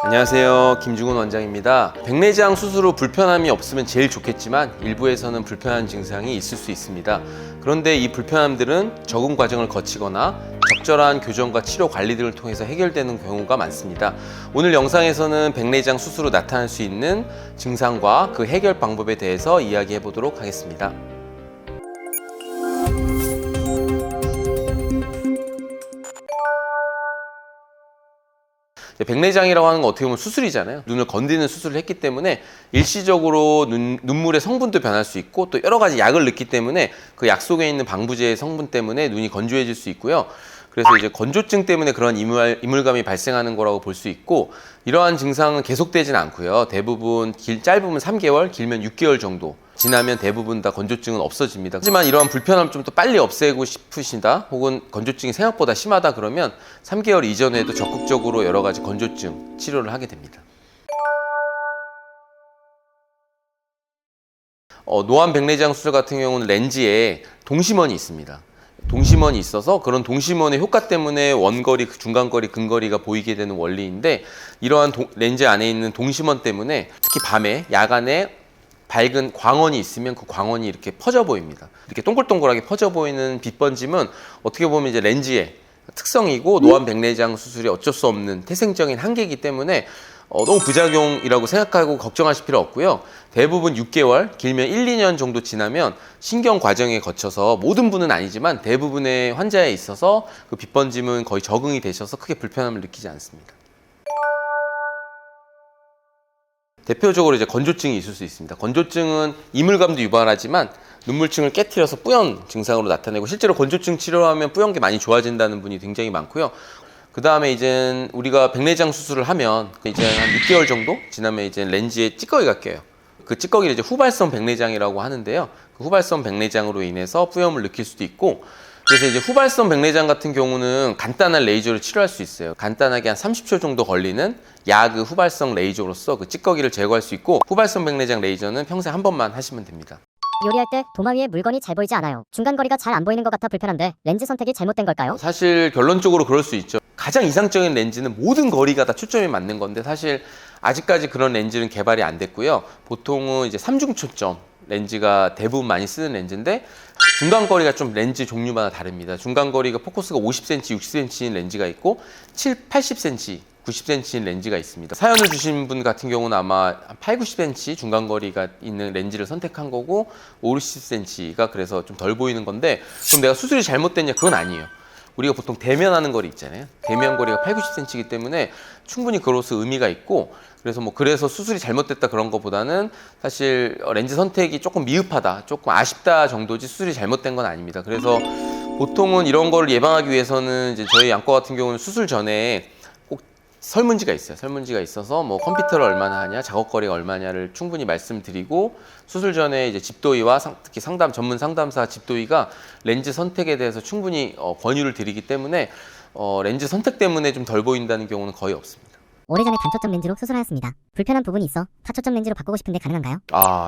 안녕하세요, 김중훈 원장입니다. 백내장 수술 후 불편함이 없으면 제일 좋겠지만 일부에서는 불편한 증상이 있을 수 있습니다. 그런데 이 불편함들은 적응 과정을 거치거나 적절한 교정과 치료 관리 등을 통해서 해결되는 경우가 많습니다. 오늘 영상에서는 백내장 수술 후 나타날 수 있는 증상과 그 해결 방법에 대해서 이야기해 보도록 하겠습니다. 백내장이라고 하는 건 어떻게 보면 수술이잖아요. 눈을 건드리는 수술을 했기 때문에 일시적으로 눈물의 성분도 변할 수 있고 또 여러 가지 약을 넣기 때문에 그 약 속에 있는 방부제의 성분 때문에 눈이 건조해질 수 있고요. 그래서 이제 건조증 때문에 그런 이물감이 발생하는 거라고 볼 수 있고, 이러한 증상은 계속되진 않고요. 대부분 짧으면 3개월, 길면 6개월 정도 지나면 대부분 다 건조증은 없어집니다. 하지만 이러한 불편함을 좀 더 빨리 없애고 싶으시다, 혹은 건조증이 생각보다 심하다 그러면 3개월 이전에도 적극적으로 여러 가지 건조증 치료를 하게 됩니다. 노안 백내장 수술 같은 경우는 렌즈에 동심원이 있습니다. 동심원이 있어서 그런 동심원의 효과 때문에 원거리, 중간거리, 근거리가 보이게 되는 원리인데, 이러한 렌즈 안에 있는 동심원 때문에 특히 밤에, 야간에 밝은 광원이 있으면 그 광원이 이렇게 퍼져 보입니다. 이렇게 동글동글하게 퍼져 보이는 빛번짐은 어떻게 보면 이제 렌즈의 특성이고 노안 백내장 수술이 어쩔 수 없는 태생적인 한계이기 때문에 너무 부작용이라고 생각하고 걱정하실 필요 없고요. 대부분 6개월, 길면 1, 2년 정도 지나면 신경 과정에 거쳐서, 모든 분은 아니지만 대부분의 환자에 있어서 그 빛번짐은 거의 적응이 되셔서 크게 불편함을 느끼지 않습니다. 대표적으로 이제 건조증이 있을 수 있습니다. 건조증은 이물감도 유발하지만 눈물층을 깨트려서 뿌연 증상으로 나타내고, 실제로 건조증 치료하면 뿌연게 많이 좋아진다는 분이 굉장히 많고요. 그 다음에 이제 우리가 백내장 수술을 하면 이제 한 6개월 정도 지나면 이제 렌즈에 찌꺼기가 껴요. 그 찌꺼기를 이제 후발성 백내장이라고 하는데요. 그 후발성 백내장으로 인해서 뿌염을 느낄 수도 있고, 그래서 이제 후발성 백내장 같은 경우는 간단한 레이저로 치료할 수 있어요. 간단하게 한 30초 정도 걸리는 야그 후발성 레이저로서 그 찌꺼기를 제거할 수 있고, 후발성 백내장 레이저는 평생 한 번만 하시면 됩니다. 요리할 때 도마 위에 물건이 잘 보이지 않아요. 중간거리가 잘 안 보이는 것 같아 불편한데 렌즈 선택이 잘못된 걸까요? 사실 결론적으로 그럴 수 있죠. 가장 이상적인 렌즈는 모든 거리가 다 초점이 맞는 건데, 사실 아직까지 그런 렌즈는 개발이 안 됐고요. 보통은 이제 3중 초점 렌즈가 대부분 많이 쓰는 렌즈인데, 중간거리가 좀 렌즈 종류마다 다릅니다. 중간거리가 포커스가 50cm, 60cm인 렌즈가 있고 80cm, 90cm인 렌즈가 있습니다. 사연을 주신 분 같은 경우는 아마 8, 90cm 중간거리가 있는 렌즈를 선택한 거고, 5, 60cm가 그래서 좀 덜 보이는 건데, 그럼 내가 수술이 잘못됐냐? 그건 아니에요. 우리가 보통 대면하는 거리 있잖아요. 대면 거리가 8, 90cm이기 때문에 충분히 그로서 의미가 있고, 그래서 수술이 잘못됐다 그런 것보다는 사실 렌즈 선택이 조금 미흡하다, 조금 아쉽다 정도지 수술이 잘못된 건 아닙니다. 그래서 보통은 이런 거를 예방하기 위해서는 이제 저희 안과 같은 경우는 수술 전에 꼭 설문지가 있어요. 설문지가 있어서 뭐 컴퓨터를 얼마나 하냐, 작업거리가 얼마냐를 충분히 말씀드리고, 수술 전에 이제 집도의와 특히 전문 상담사 집도의가 렌즈 선택에 대해서 충분히 권유를 드리기 때문에 렌즈 선택 때문에 좀 덜 보인다는 경우는 거의 없습니다. 오래전에 단초점 렌즈로 수술하였습니다. 불편한 부분이 있어 타초점 렌즈로 바꾸고 싶은데 가능한가요?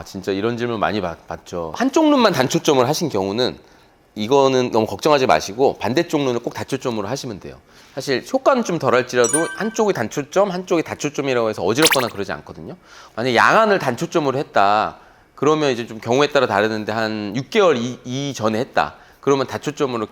진짜 이런 질문 많이 받죠. 한쪽 눈만 단초점을 하신 경우는 이거는 너무 걱정하지 마시고 반대쪽 눈을 꼭 다초점으로 하시면 돼요. 사실 효과는 좀 덜할지라도 한쪽이 단초점, 한쪽이 다초점이라고 해서 어지럽거나 그러지 않거든요. 만약에 양안을 단초점으로 했다, 그러면 이제 좀 경우에 따라 다르는데 한 6개월 이전에 했다, 그러면 다초점으로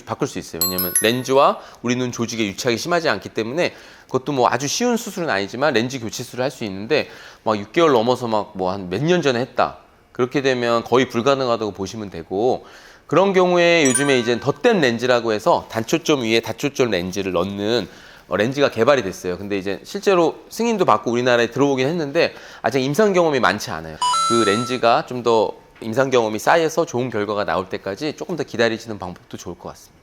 바꿀 수 있어요. 왜냐면 렌즈와 우리 눈 조직의 유착이 심하지 않기 때문에, 그것도 뭐 아주 쉬운 수술은 아니지만 렌즈 교체 수술을 할 수 있는데, 막 6개월 넘어서 막 뭐 한 몇 년 전에 했다, 그렇게 되면 거의 불가능하다고 보시면 되고, 그런 경우에 요즘에 이제 덧댐 렌즈라고 해서 단초점 위에 다초점 렌즈를 넣는 렌즈가 개발이 됐어요. 근데 이제 실제로 승인도 받고 우리나라에 들어오긴 했는데 아직 임상 경험이 많지 않아요. 그 렌즈가 좀 더 임상 경험이 쌓여서 좋은 결과가 나올 때까지 조금 더 기다리시는 방법도 좋을 것 같습니다.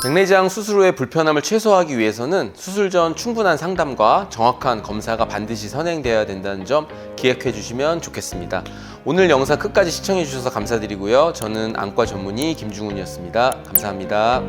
백내장 수술 후의 불편함을 최소화하기 위해서는 수술 전 충분한 상담과 정확한 검사가 반드시 선행되어야 된다는 점 기억해 주시면 좋겠습니다. 오늘 영상 끝까지 시청해 주셔서 감사드리고요. 저는 안과 전문의 김중훈이었습니다. 감사합니다.